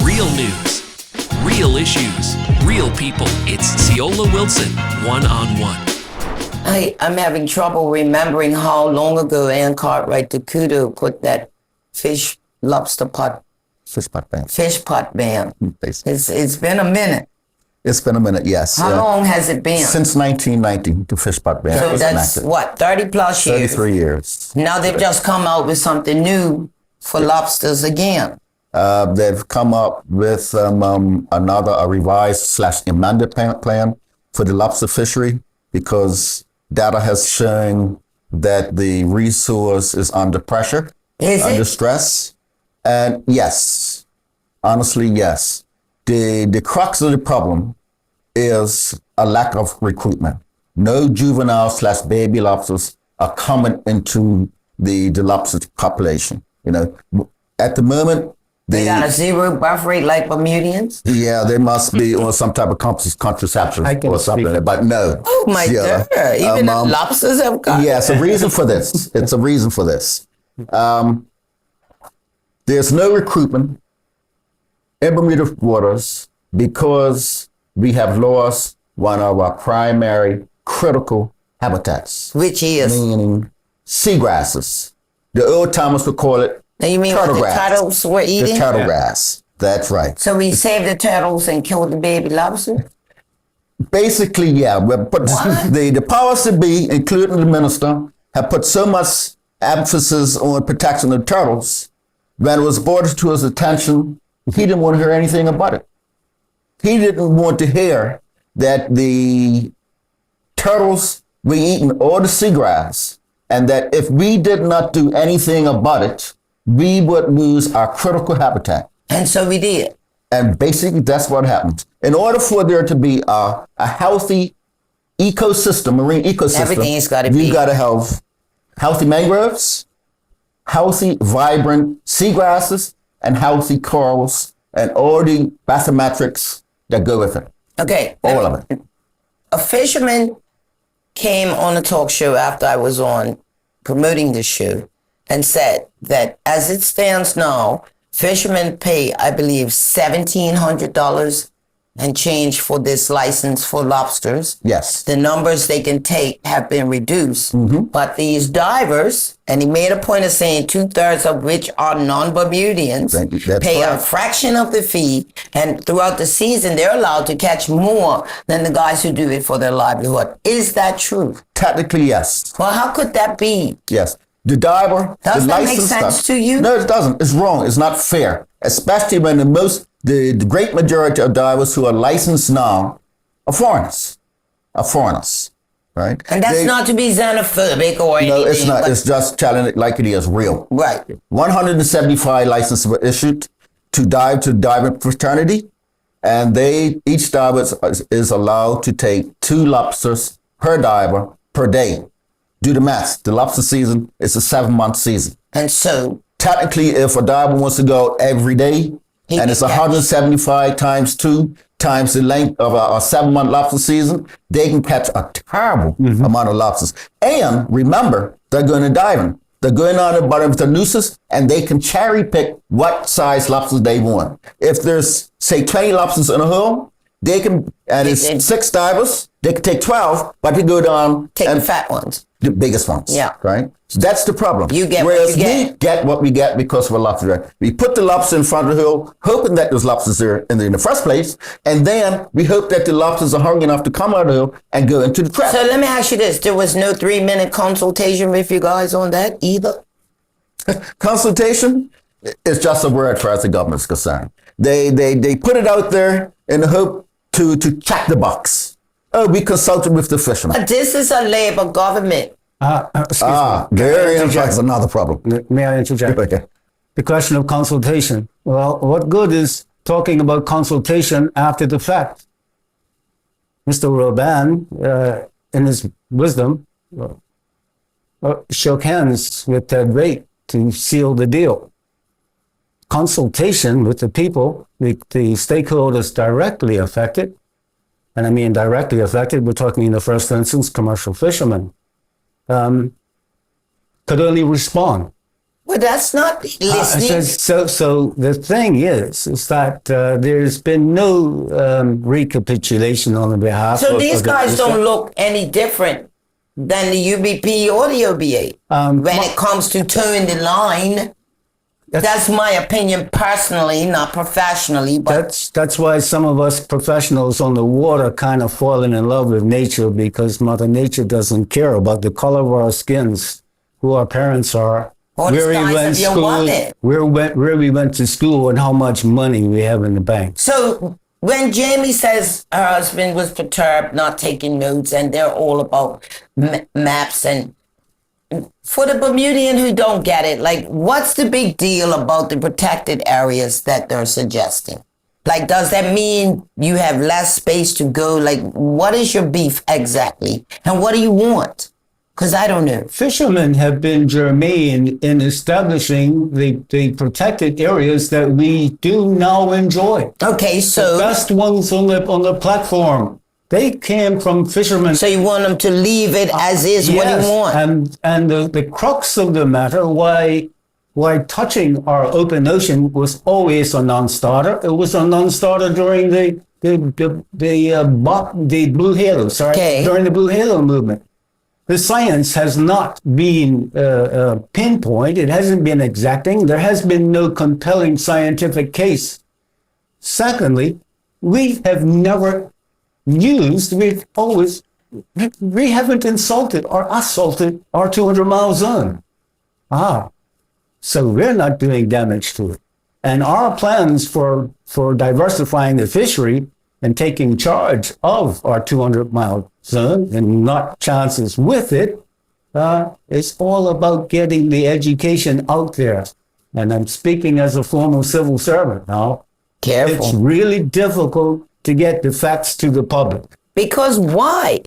Real news, real issues, real people. It's Ceola Wilson One-on-One. I'm having trouble remembering how long ago Ann Cartwright DeCudo put that fish pot ban. It's been a minute. It's been a minute, yes. How long has it been? Since 1990, the fish pot ban So was that's enacted. what, 30 plus years? 33 years. Now they've just come out with something new for lobsters again. They've come up with a revised / amended plan for the lobster fishery because data has shown that the resource is under pressure, under stress. And yes, honestly, yes. The crux of the problem is a lack of recruitment. No juvenile / baby lobsters are coming into the lobster population. You know, at the moment, They got a zero birth rate like Bermudians? Yeah, they must be on some type of contraception or something. But no. Oh my God! Even the lobsters have got. Yeah, it's a reason for this. It's a reason for this. There's no recruitment in Bermuda waters because we have lost one of our primary critical habitats. Which is? Meaning seagrasses. The old timers would call it Now you mean what the turtles were eating? The turtle grass. That's right. So we saved the turtles and killed the baby lobster? Basically, yeah. But the powers that be, including the minister, have put so much emphasis on protection of turtles. When it was brought to his attention, he didn't want to hear anything about it. He didn't want to hear that the turtles were eating all the seagrass, and that if we did not do anything about it, we would lose our critical habitat. And so we did. And basically, that's what happened. In order for there to be a healthy ecosystem, marine ecosystem, everything's got to be. You've got to have healthy mangroves, healthy, vibrant seagrasses, and healthy corals, and all the bathymetrics that go with it. Okay. All of it. A fisherman came on a talk show after I was on promoting the show and said that as it stands now, fishermen pay, I believe, $1,700 and change for this license for lobsters. Yes. The numbers they can take have been reduced. Mm-hmm. But these divers, and he made a point of saying 2/3 of which are non-Bermudians, pay a fraction of the fee. And throughout the season, they're allowed to catch more than the guys who do it for their livelihood. Is that true? Technically, yes. Well, how could that be? Yes. The diver, does the that make sense to you? No, it doesn't. It's wrong. It's not fair. Especially when the great majority of divers who are licensed now are foreigners. Right? And that's not to be xenophobic or anything. No, it's not. It's just telling it like it is real. Right. 175 licenses were issued to diving fraternity, and each diver is allowed to take 2 lobsters per diver per day. Do the math. The lobster season is a 7-month season. And so technically, if a diver wants to go every day, and it's 175 times 2 times the length of a 7-month lobster season, they can catch a terrible amount of lobsters. And remember, they're going to diving. They're going on the bottom of the nooses, and they can cherry pick what size lobsters they want. If there's, say, 20 lobsters in a hole, they can, and it's 6 divers, they can take 12, but they go down. Take the fat ones. The biggest ones. Yeah. Right? So that's the problem. You get Whereas what you get. we get what we get because of a lobster. We put the lobster in front of the hill, hoping that those lobsters are in the first place, and then we hope that the lobsters are hungry enough to come out of the hill and go into the trap. So let me ask you this. There was no 3-minute consultation with you guys on that either? Consultation is just a word for as the government's concerned. They put it out there in the hope to check the box. Oh, we consulted with the fishermen. But this is a Labour government. Excuse me. That's another problem. May I interject? Okay. The question of consultation. Well, what good is talking about consultation after the fact? Mr. Robin, in his wisdom, shook hands with Ted Rate to seal the deal. Consultation with the people, the stakeholders directly affected, and I mean directly affected, we're talking in the first instance commercial fishermen, could only respond Well, that's not listening. So the thing is that there's been no recapitulation on the behalf So of these the guys don't look any different than the UBP or the OBA when it comes to towing the line. That's my opinion personally, not professionally. But That's why some of us professionals on the water kind of falling in love with nature, because Mother Nature doesn't care about the color of our skins, who our parents are, Or the size of your wallet. where we went to school, and how much money we have in the bank. So when Jamie says her husband was perturbed, not taking notes, and they're all about maps, and for the Bermudian who don't get it, like, what's the big deal about the protected areas that they're suggesting? Like, does that mean you have less space to go? Like, what is your beef exactly? And what do you want? Because I don't know. Fishermen have been germane in establishing the protected areas that we do now enjoy. Okay, so... The best ones on the platform. They came from fishermen. So you want them to leave it as is? What do you want? And the crux of the matter, why touching our open ocean was always a non-starter. It was a non-starter during the Blue Halo, during the Blue Halo movement. The science has not been pinpoint. It hasn't been exacting. There has been no compelling scientific case. Secondly, we have never we haven't insulted or assaulted our 200-mile zone. So we're not doing damage to it. And our plans for diversifying the fishery and taking charge of our 200-mile zone and not chances with it, it's all about getting the education out there. And I'm speaking as a former civil servant now. Careful. It's really difficult to get the facts to the public. Because why?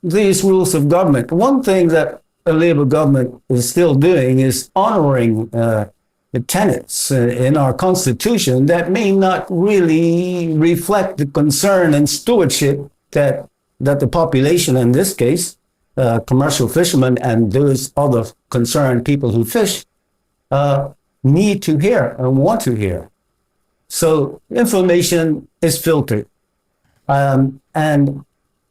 These rules of government. One thing that a Labour government is still doing is honoring the tenets in our Constitution that may not really reflect the concern and stewardship that the population, in this case, commercial fishermen and those other concerned people who fish, need to hear and want to hear. So information is filtered, and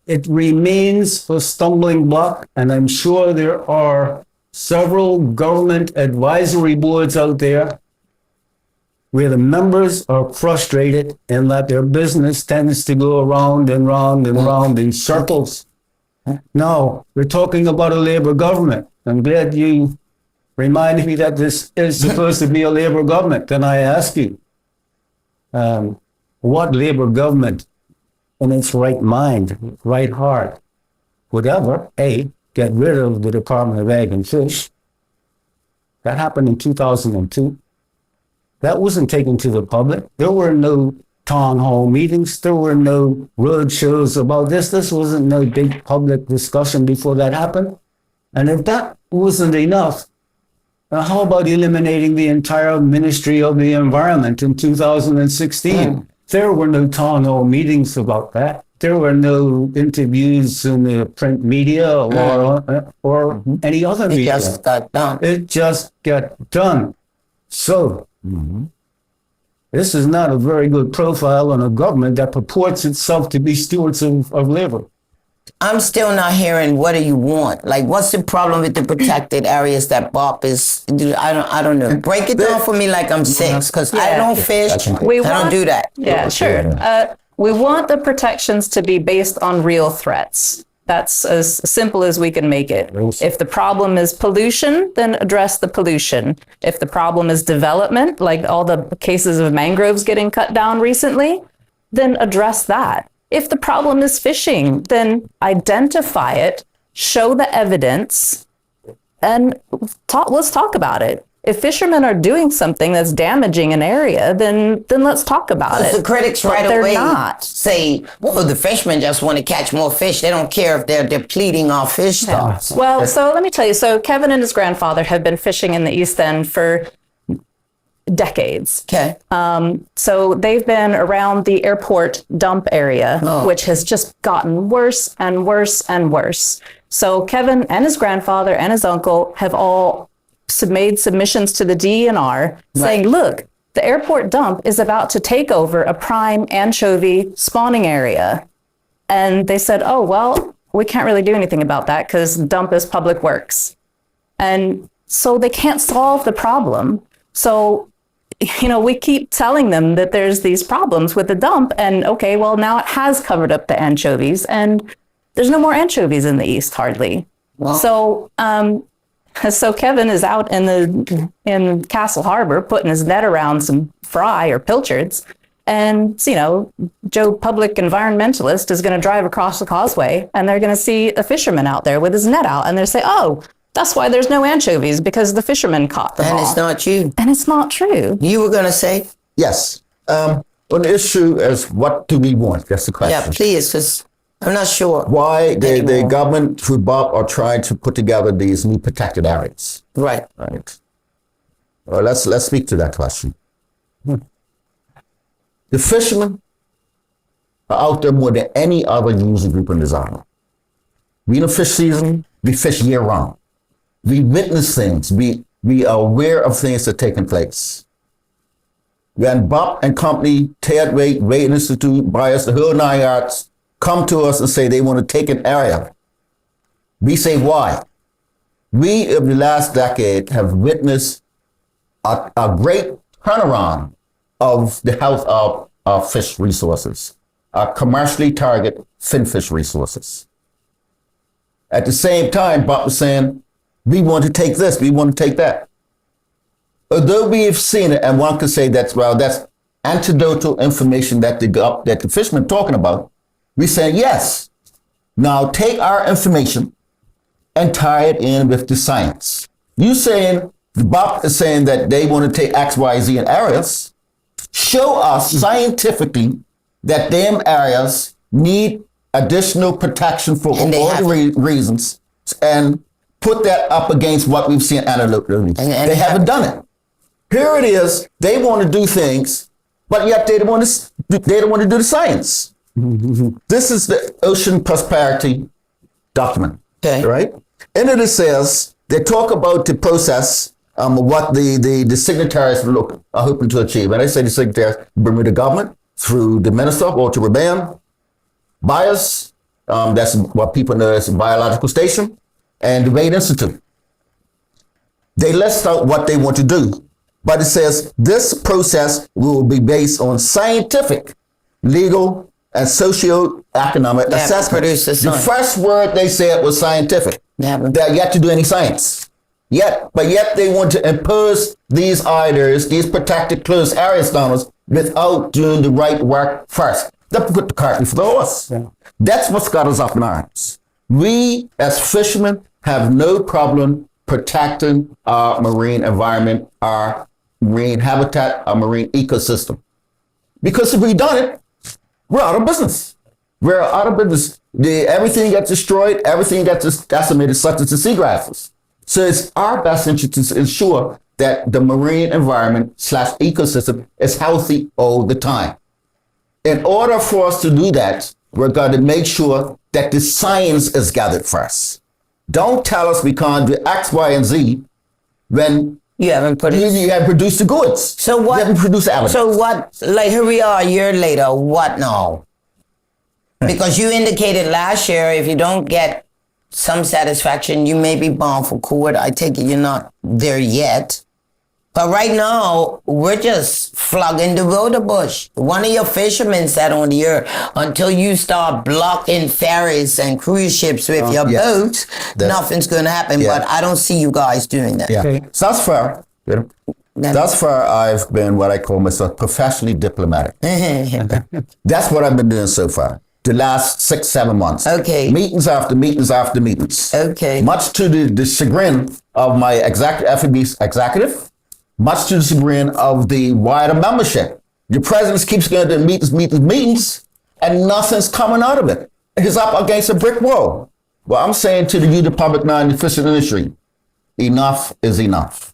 it remains a stumbling block. And I'm sure there are several government advisory boards out there where the members are frustrated and that their business tends to go around and round and round in circles. No, we're talking about a Labour government. I'm glad you reminded me that this is supposed to be a Labour government. Then I ask you, what Labour government in its right mind, right heart, would ever, get rid of the Department of Ag and Fish? That happened in 2002. That wasn't taken to the public. There were no town hall meetings. There were no road shows about this. This wasn't no big public discussion before that happened. And if that wasn't enough, how about eliminating the entire Ministry of the Environment in 2016? There were no town hall meetings about that. There were no interviews in the print media or any other media. It just got done. It just got done. So, this is not a very good profile on a government that purports itself to be stewards of labor. I'm still not hearing, what do you want? Like, what's the problem with the protected areas that Bob is? I don't know. Break it down for me like I'm six, because I don't fish. I don't do that. Yeah, sure. We want the protections to be based on real threats. That's as simple as we can make it. If the problem is pollution, then address the pollution. If the problem is development, like all the cases of mangroves getting cut down recently, then address that. If the problem is fishing, then identify it, show the evidence, and let's talk about it. If fishermen are doing something that's damaging an area, then let's talk about it. The critics But right they're away not. say, well, the fishermen just want to catch more fish. They don't care if they're depleting our fish stocks. Well, so let me tell you. So Kevin and his grandfather have been fishing in the East End for decades. Okay. So they've been around the airport dump area, which has just gotten worse and worse and worse. So Kevin and his grandfather and his uncle have all made submissions to the DNR saying, look, the airport dump is about to take over a prime anchovy spawning area. And they said, oh, well, we can't really do anything about that because dump is public works. And so they can't solve the problem. So, you know, we keep telling them that there's these problems with the dump. And okay, well, now it has covered up the anchovies and there's no more anchovies in the East hardly. Wow. So Kevin is out in Castle Harbor putting his net around some fry or pilchards, and you know, Joe, public environmentalist, is going to drive across the causeway, and they're going to see a fisherman out there with his net out, and they say, "Oh, that's why there's no anchovies because the fisherman caught them." And all. it's not you. And it's not true. You were going to say? Yes. On the issue is, what do we want? That's the question. Yeah, please, because I'm not sure. Why the anymore. government through Bob are trying to put together these new protected areas. Right. Right. Well, let's speak to that question. The fishermen are out there more than any other user group in this island. We in the fish season, we fish year round. We witness things. We are aware of things that are taking place. When Bob and company, Ted Wade Institute, Bias, the whole 9 yards, come to us and say they want to take an area, we say why? We, over the last decade, have witnessed a great turnaround of the health of our fish resources, our commercially targeted finfish resources. At the same time, Bob was saying, we want to take this, we want to take that. Although we have seen it, and one could say that's anecdotal information that the fishermen talking about, we say, yes, now take our information and tie it in with the science. You saying, Bob is saying that they want to take X, Y, Z in areas. Show us scientifically that them areas need additional protection for all the reasons, and put that up against what we've seen anecdotally. And they haven't done it. Here it is, they want to do things, but yet they don't want to do the science. This is the Ocean Prosperity document, right? And it says, they talk about the process, what the signatories are hoping to achieve. And I say the signatories, Bermuda government, through the Minister, Walter Rebane, Bias, that's what people know as a biological station, and the Wade Institute. They list out what they want to do, but it says this process will be based on scientific, legal, and socio-economic assessment. The first word they said was scientific. They're yet to do any science. Yet they want to impose these ideas, these protected closed area standards, without doing the right work first. They put the cart before the horse. Yeah. That's what's got us up in arms. We, as fishermen, have no problem protecting our marine environment, our marine habitat, our marine ecosystem. Because if we've done it, we're out of business. We're out of business. Everything gets destroyed, everything gets decimated, such as the seagrasses. So it's our best interest to ensure that the marine environment / ecosystem is healthy all the time. In order for us to do that, we're going to make sure that the science is gathered first. Don't tell us we can't do X, Y, and Z when you haven't produced the goods. So what? You haven't produced the evidence. So what? Like, here we are a year later. What now? Because you indicated last year, if you don't get some satisfaction, you may be bound for court. I take it you're not there yet. But right now, we're just flogging the bush. One of your fishermen said on the air, until you start blocking ferries and cruise ships with your boats, nothing's going to happen. Yeah. But I don't see you guys doing that. Yeah. Okay. So that's fair. Thus far, I've been what I call myself professionally diplomatic. That's what I've been doing so far. The last 6-7 months. Okay. Meetings after meetings after meetings. Okay. Much to the chagrin of my FEB executive, much to the chagrin of the wider membership. The president keeps going to meetings, and nothing's coming out of it. He's up against a brick wall. Well, I'm saying to the public now in the fishing industry, enough is enough.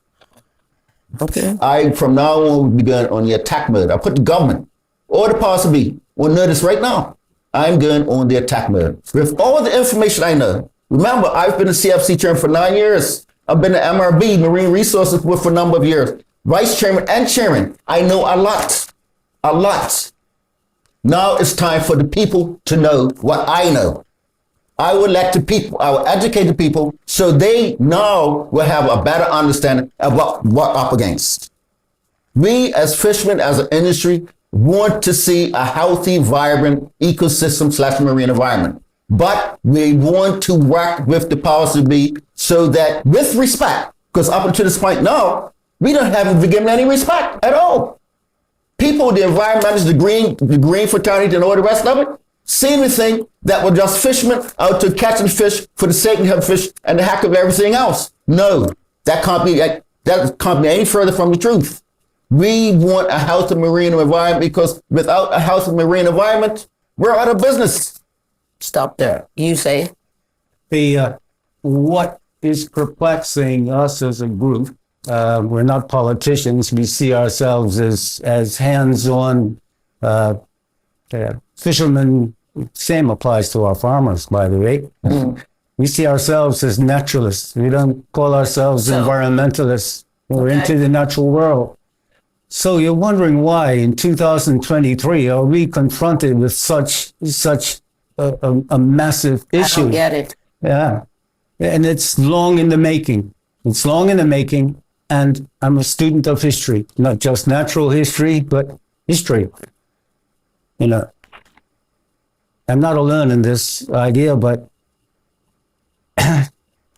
Okay. I, from now on, begun on the attack mode. I put the government or the powers to be on notice right now. I'm going on the attack mode. With all the information I know. Remember, I've been a CFC chairman for 9 years. I've been an MRB, Marine Resources, for a number of years. Vice chairman and chairman. I know a lot. A lot. Now it's time for the people to know what I know. I will let the people, I will educate the people so they now will have a better understanding of what we're up against. We as fishermen, as an industry, want to see a healthy, vibrant ecosystem / marine environment. But we want to work with the powers to be so that with respect, because up until this point now, we don't haven't been given any respect at all. People, the environmentalists, the green fraternity and all the rest of it, see anything that were just fishermen out to catching fish for the sake of fish and the heck of everything else. No, that can't be any further from the truth. We want a healthy marine environment because without a healthy marine environment, we're out of business. Stop there. You say? What is perplexing us as a group, we're not politicians, we see ourselves as hands-on fishermen. Same applies to our farmers, by the way. We see ourselves as naturalists. We don't call ourselves environmentalists. We're into the natural world. So you're wondering why in 2023 are we confronted with such a massive issue? I don't get it. Yeah. And it's long in the making. It's long in the making. And I'm a student of history, not just natural history, but history. You know, I'm not alone in this idea, but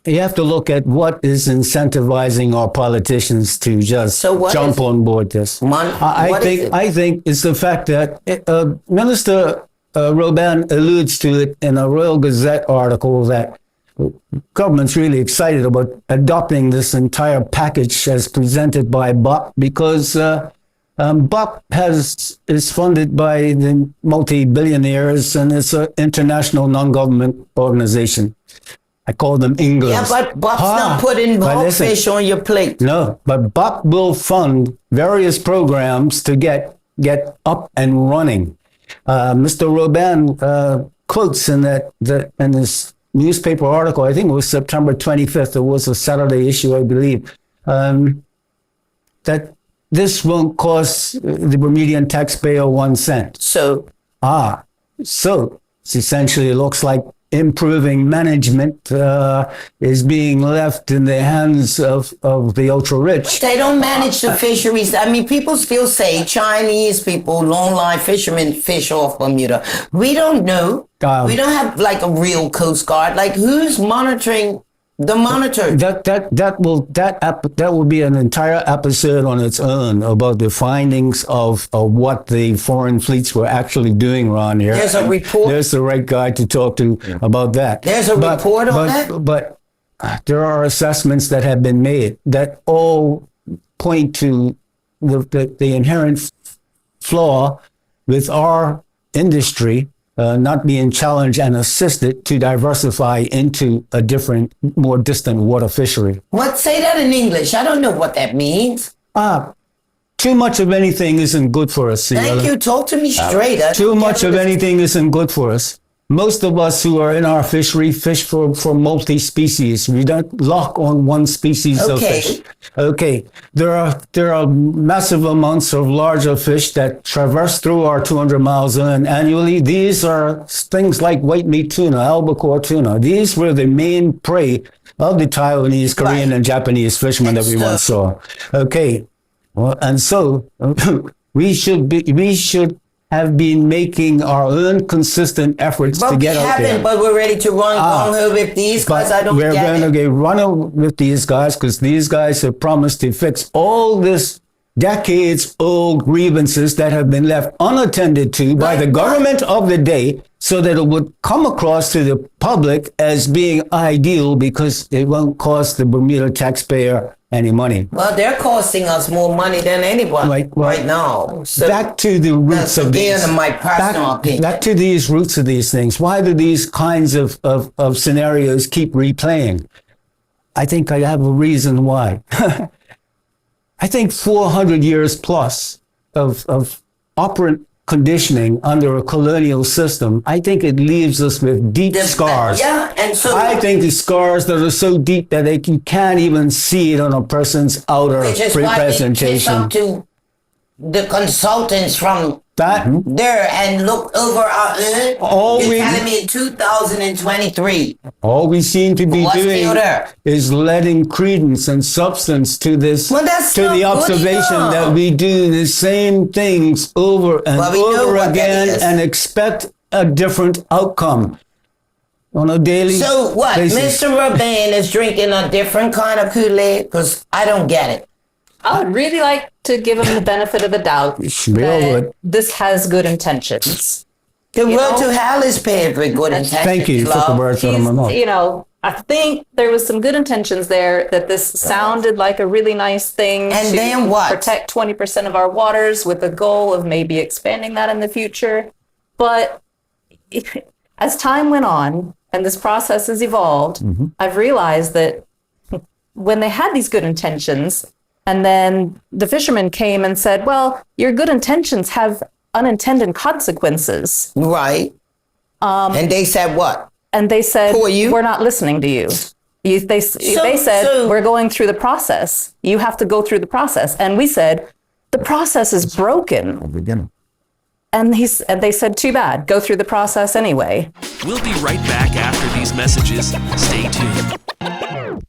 you have to look at what is incentivizing our politicians to just jump on board this. I think it's the fact that Minister Robin alludes to it in a Royal Gazette article that government's really excited about adopting this entire package as presented by BUP because BUP is funded by the multi-billionaires and it's an international non-government organization. I call them English. Yeah, but BUP's not putting fish on your plate. No, but BUP will fund various programs to get up and running. Mr. Robin quotes in this newspaper article, I think it was September 25th, it was a Saturday issue, I believe, that this won't cost the Bermudian taxpayer 1 cent. So it's essentially, it looks like improving management is being left in the hands of the ultra-rich. They don't manage the fisheries. I mean, people still say Chinese people, long-line fishermen fish off Bermuda. We don't know. We don't have like a real Coast Guard. Like, who's monitoring the monitor? That will be an entire episode on its own about the findings of what the foreign fleets were actually doing around here. There's a report. There's the right guy to talk to about that. There's a report on that? But there are assessments that have been made that all point to the inherent flaw with our industry not being challenged and assisted to diversify into a different, more distant water fishery. What? Say that in English. I don't know what that means. Too much of anything isn't good for us, Ceola. Thank you. Talk to me straight. Too much of anything isn't good for us. Most of us who are in our fishery fish for multi-species. We don't lock on one species of fish. Okay. There are massive amounts of larger fish that traverse through our 200 mile zone annually. These are things like white meat tuna, albacore tuna. These were the main prey of the Taiwanese, Korean, and Japanese fishermen that we once saw. Okay. Well, and so we should have been making our own consistent efforts to get out there. But we're ready to run gung-ho with these guys. I don't get it. We're going to run with these guys because these guys have promised to fix all this decades-old grievances that have been left unattended to by the government of the day so that it would come across to the public as being ideal because it won't cost the Bermuda taxpayer any money. Well, they're costing us more money than anyone right now. So back to the roots of these. Again, my personal opinion. Back to these roots of these things. Why do these kinds of scenarios keep replaying? I think I have a reason why. I think 400 years plus of operant conditioning under a colonial system, I think it leaves us with deep scars. Yeah, and so I think the scars that are so deep that you can't even see it on a person's outer which is why we kiss presentation. up to the consultants from That there and look over our All You're we- telling me in 2023. all we seem to be What's doing still there? is letting credence and substance to this, Well, that's to not the good observation enough. that we do the same things over and Well, we know over what that again is. and expect a different outcome on a daily So what? basis. Mr. Urbain is drinking a different kind of Kool-Aid? Because I don't get it. I would really like to give him the benefit of the doubt We all that would. this has good intentions. The You road know? to hell is paved with good intentions. Thank you. You took the love. words out of my mouth. You know, I think there was some good intentions there, that this sounded like a really nice thing And to then what? protect 20% of our waters with the goal of maybe expanding that in the future. But as time went on and this process has evolved, Mm-hmm. I've realized that when they had these good intentions, and then the fishermen came and said, well, your good intentions have unintended consequences. Right. And they said what? And they said, Who are you? we're not listening to you. They said, so- we're going through the process. You have to go through the process. And we said, the process is broken. Beginning. And they said, too bad, go through the process anyway. We'll be right back after these messages. Stay tuned.